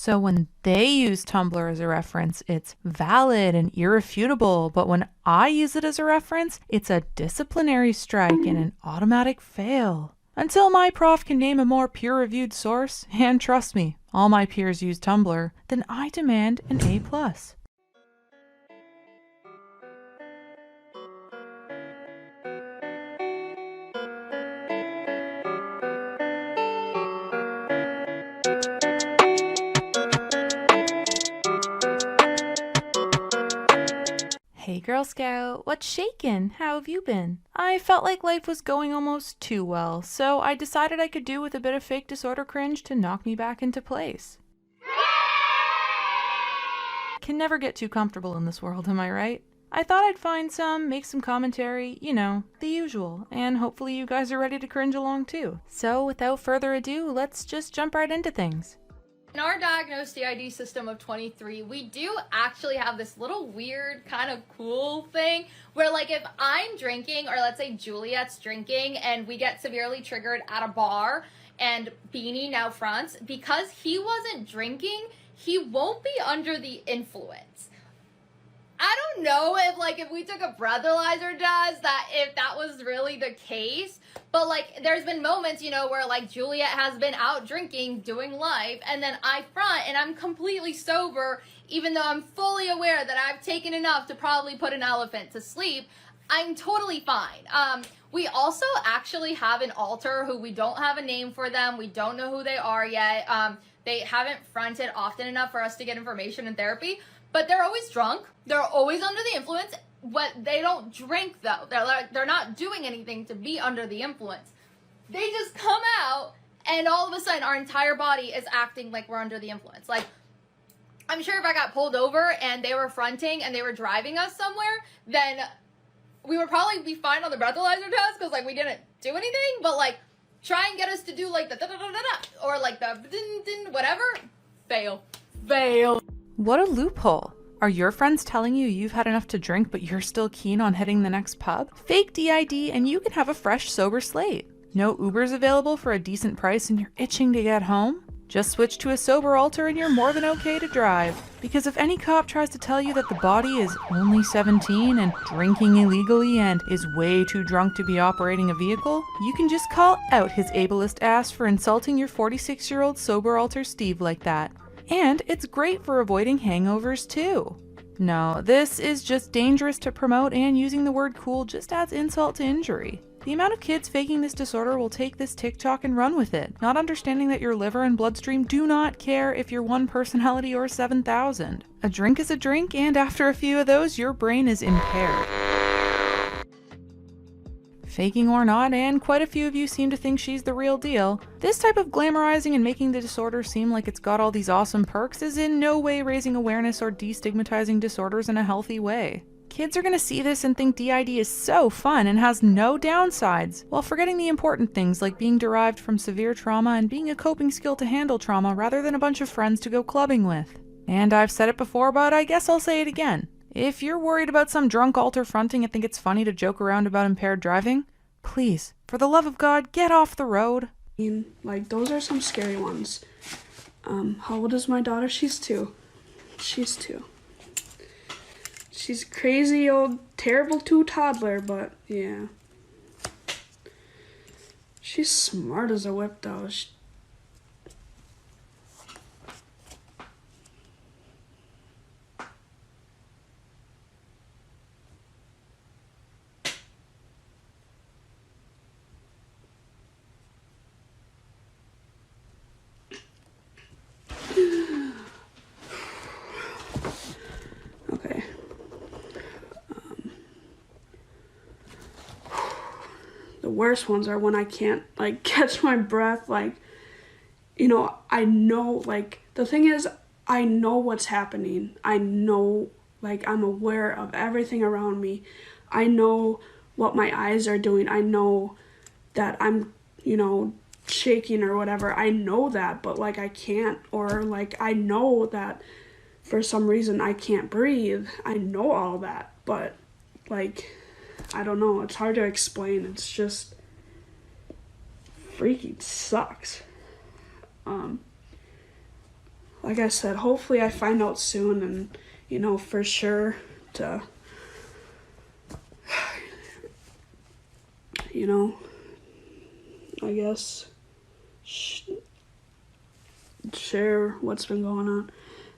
So when they use Tumblr as a reference, it's valid and irrefutable, but when I use it as a reference, it's a disciplinary strike and an automatic fail. Until my prof can name a more peer-reviewed source, and trust me, all my peers use Tumblr, then I demand an A+. Hey Girl Scout, what's shakin'? How have you been? I felt like life was going almost too well, so I decided I could do with a bit of fake disorder cringe to knock me back into place. Can never get too comfortable in this world, am I right? I thought I'd find some, make some commentary, you know, the usual, and hopefully you guys are ready to cringe along too. So without further ado, let's just jump right into things. In our diagnosed DID system of 23, we do actually have this little weird kind of cool thing where, like, if I'm drinking, or let's say Juliet's drinking, and we get severely triggered at a bar, and Beanie now fronts, because he wasn't drinking, he won't be under the influence. I don't know if we took a breathalyzer test, if that was really the case, but like there's been moments, you know, where like Juliet has been out drinking, doing life, and then I front and I'm completely sober, even though I'm fully aware that I've taken enough to probably put an elephant to sleep. I'm totally fine. We also actually have an alter who we don't have a name for them. We don't know who they are yet. They haven't fronted often enough for us to get information in therapy. But they're always drunk. They're always under the influence. But they don't drink though. They're not doing anything to be under the influence. They just come out and all of a sudden our entire body is acting like we're under the influence. Like, I'm sure if I got pulled over and they were fronting and they were driving us somewhere, then we would probably be fine on the breathalyzer test because like we didn't do anything. But like try and get us to do like the da-da-da-da-da or like the din-din whatever. Fail. What a loophole. Are your friends telling you you've had enough to drink but you're still keen on hitting the next pub? Fake DID and you can have a fresh, sober slate. No Ubers available for a decent price and you're itching to get home? Just switch to a sober alter and you're more than okay to drive. Because if any cop tries to tell you that the body is only 17 and drinking illegally and is way too drunk to be operating a vehicle, you can just call out his ableist ass for insulting your 46-year-old sober alter Steve like that. And it's great for avoiding hangovers too. No, this is just dangerous to promote, and using the word cool just adds insult to injury. The amount of kids faking this disorder will take this TikTok and run with it, not understanding that your liver and bloodstream do not care if you're one personality or 7,000. A drink is a drink, and after a few of those, your brain is impaired. Faking or not, and quite a few of you seem to think she's the real deal, this type of glamorizing and making the disorder seem like it's got all these awesome perks is in no way raising awareness or destigmatizing disorders in a healthy way. Kids are gonna see this and think DID is so fun and has no downsides, while forgetting the important things like being derived from severe trauma and being a coping skill to handle trauma rather than a bunch of friends to go clubbing with. And I've said it before, but I guess I'll say it again. If you're worried about some drunk alter fronting and think it's funny to joke around about impaired driving, please, for the love of God, get off the road. Like, those are some scary ones. How old is my daughter? She's 2. She's a crazy old terrible 2 toddler, but yeah. She's smart as a whip though. Okay. The worst ones are when I can't like catch my breath. Like, you know, I know, like, the thing is, I know what's happening. I know, like, I'm aware of everything around me. I know what my eyes are doing. I know that I'm, you know, shaking or whatever. I know that, but like I can't, or like I know that for some reason I can't breathe. I know all that, but like, I don't know. It's hard to explain. It's just freaking sucks. like I said, hopefully I find out soon and, you know, for sure to, you know, I guess share what's been going on.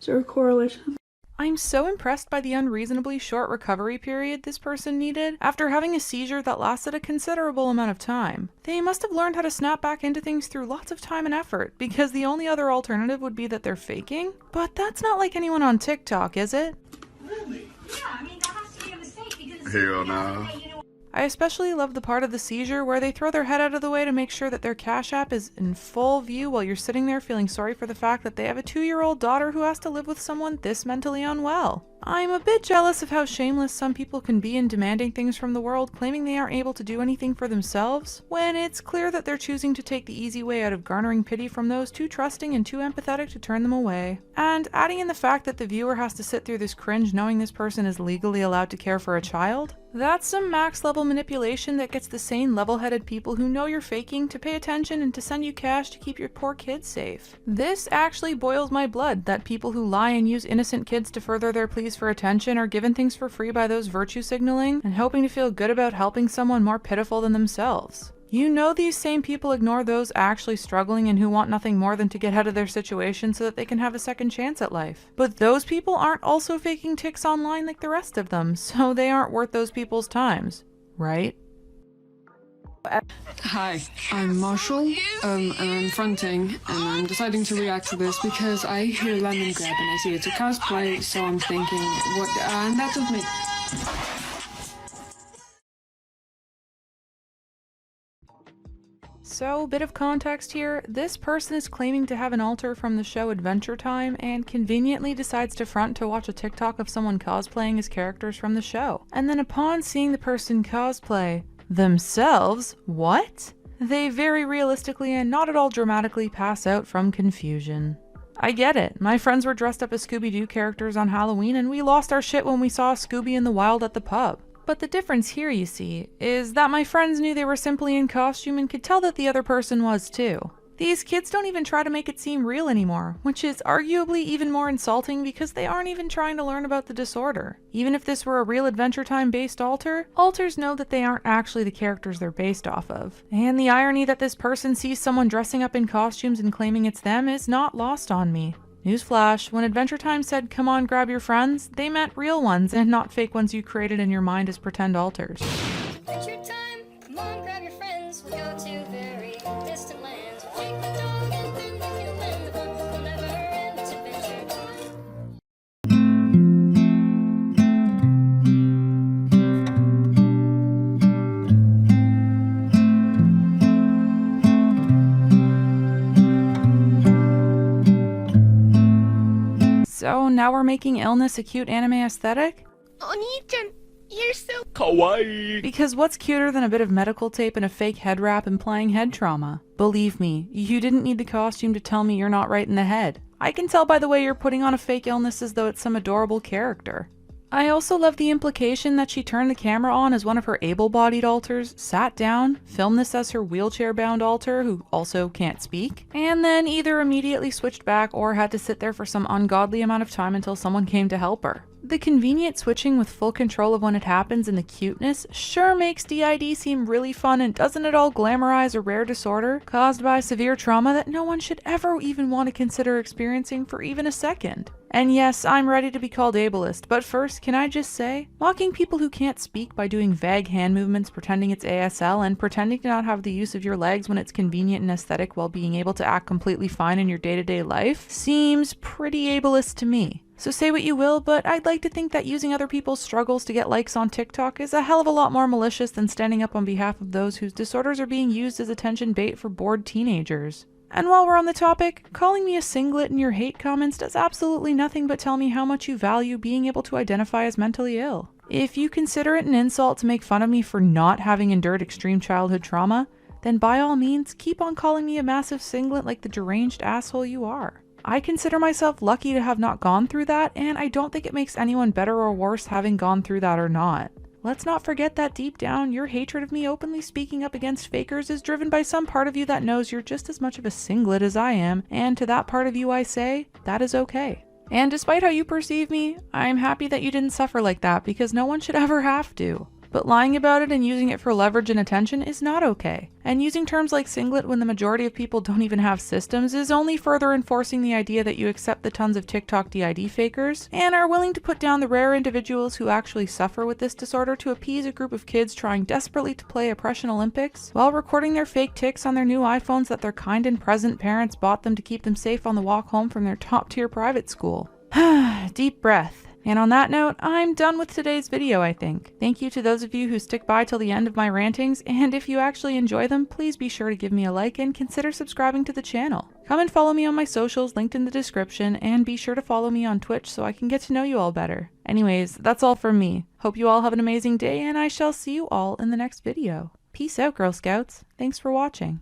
Is there a correlation? I'm so impressed by the unreasonably short recovery period this person needed after having a seizure that lasted a considerable amount of time. They must have learned how to snap back into things through lots of time and effort, because the only other alternative would be that they're faking. But that's not like anyone on TikTok, is it? Really? Yeah, I mean, that has to be a mistake because... Hell no. I especially love the part of the seizure where they throw their head out of the way to make sure that their Cash App is in full view while you're sitting there feeling sorry for the fact that they have a 2-year-old daughter who has to live with someone this mentally unwell. I'm a bit jealous of how shameless some people can be in demanding things from the world, claiming they aren't able to do anything for themselves, when it's clear that they're choosing to take the easy way out of garnering pity from those too trusting and too empathetic to turn them away. And adding in the fact that the viewer has to sit through this cringe knowing this person is legally allowed to care for a child, that's some max level manipulation that gets the sane level-headed people who know you're faking to pay attention and to send you cash to keep your poor kids safe. This actually boils my blood that people who lie and use innocent kids to further their pleas for attention are given things for free by those virtue signaling and hoping to feel good about helping someone more pitiful than themselves. You know these same people ignore those actually struggling and who want nothing more than to get out of their situation so that they can have a second chance at life. But those people aren't also faking tics online like the rest of them, so they aren't worth those people's times, right? Hi, I'm Marshall, and I'm fronting, and I'm deciding to react to this because I hear lemon grab and I see it's a cosplay, so I'm thinking, what, and that's with me. So, bit of context here, this person is claiming to have an alter from the show Adventure Time and conveniently decides to front to watch a TikTok of someone cosplaying as characters from the show. And then upon seeing the person cosplay themselves, what? They very realistically and not at all dramatically pass out from confusion. I get it, my friends were dressed up as Scooby-Doo characters on Halloween and we lost our shit when we saw Scooby in the wild at the pub. But the difference here, you see, is that my friends knew they were simply in costume and could tell that the other person was too. These kids don't even try to make it seem real anymore, which is arguably even more insulting because they aren't even trying to learn about the disorder. Even if this were a real Adventure Time based alter, alters know that they aren't actually the characters they're based off of. And the irony that this person sees someone dressing up in costumes and claiming it's them is not lost on me. Newsflash, when Adventure Time said come on grab your friends, they meant real ones and not fake ones you created in your mind as pretend alters. Adventure time, come on, grab your friends. We'll go to very distant lands. We'll take the dog and then the human. The fun will never end. It's adventure time. So now we're making illness a cute anime aesthetic? Oni-chan, you're so Kawaii. Because what's cuter than a bit of medical tape and a fake head wrap implying head trauma? Believe me, you didn't need the costume to tell me you're not right in the head. I can tell by the way you're putting on a fake illness as though it's some adorable character. I also love the implication that she turned the camera on as one of her able-bodied alters, sat down, filmed this as her wheelchair-bound alter who also can't speak, and then either immediately switched back or had to sit there for some ungodly amount of time until someone came to help her. The convenient switching with full control of when it happens and the cuteness sure makes DID seem really fun, and doesn't it all glamorize a rare disorder caused by severe trauma that no one should ever even want to consider experiencing for even a second. And yes, I'm ready to be called ableist, but first, can I just say, mocking people who can't speak by doing vague hand movements pretending it's ASL and pretending to not have the use of your legs when it's convenient and aesthetic while being able to act completely fine in your day-to-day life seems pretty ableist to me. So say what you will, but I'd like to think that using other people's struggles to get likes on TikTok is a hell of a lot more malicious than standing up on behalf of those whose disorders are being used as attention bait for bored teenagers. And while we're on the topic, calling me a singlet in your hate comments does absolutely nothing but tell me how much you value being able to identify as mentally ill. If you consider it an insult to make fun of me for not having endured extreme childhood trauma, then by all means, keep on calling me a massive singlet like the deranged asshole you are. I consider myself lucky to have not gone through that, and I don't think it makes anyone better or worse having gone through that or not. let's not forget that deep down, your hatred of me openly speaking up against fakers is driven by some part of you that knows you're just as much of a singlet as I am, and to that part of you I say, that is okay. And despite how you perceive me, I'm happy that you didn't suffer like that because no one should ever have to. But lying about it and using it for leverage and attention is not okay. And using terms like singlet when the majority of people don't even have systems is only further enforcing the idea that you accept the tons of TikTok DID fakers and are willing to put down the rare individuals who actually suffer with this disorder to appease a group of kids trying desperately to play Oppression Olympics while recording their fake tics on their new iPhones that their kind and present parents bought them to keep them safe on the walk home from their top-tier private school. Deep breath. And on that note, I'm done with today's video, I think. Thank you to those of you who stick by till the end of my rantings, and if you actually enjoy them, please be sure to give me a like and consider subscribing to the channel. Come and follow me on my socials linked in the description, and be sure to follow me on Twitch so I can get to know you all better. Anyways, that's all from me. Hope you all have an amazing day, and I shall see you all in the next video. Peace out, Girl Scouts. Thanks for watching.